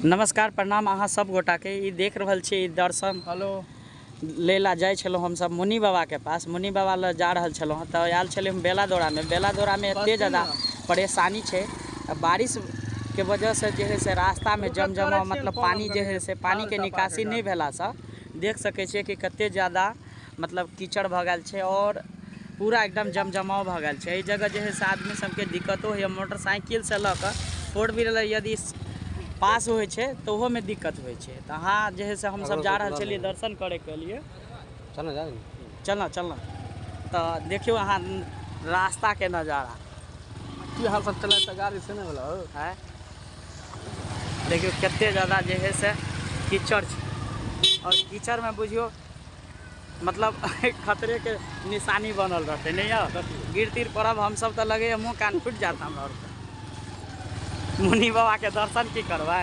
नमस्कार प्रणाम अहाँ सब गोटा के ई देख रहल छी ई दर्शन हेलो लेला जाय छलो हम सब मुनि बाबा के पास। मुनि बाबा ल जा रहल छलो तो आयल छले हम बेला दौरा में एते ज़्यादा परेशानी छे। बारिश के वजह से जे है से रास्ता में जमजमा मतलब पानी जे है से पानी के निकासी नहीं भेला से देख सके छे कि कते ज़्यादा मतलब कीचड़ भ गेल छे और पूरा एकदम जमजमाव भ गेल छे। ई जगह जे है से आदमी सबके दिक्कतो है। मोटरसाइकिल से ल क 4 व्हीलर यदि पास हो तो वो में दिक्कत हो। तो हाँ जे है से हम सब जा रहे चलिए दर्शन करे के लिए। चलना तो देखियो अहाँ रास्ता के नज़ारा की हाल सब चले त गाड़ी से नहीं होला है। देखियो कितने ज़्यादा जे है से कीचड़ और कीचड़ में बुझियो मतलब खतरे के निशानी बनल रहते नहीं है। गिर तीर पड़ब हम सब तो लगे मुँह कान फूट जाता। मुनि बाबा के दर्शन की करवा।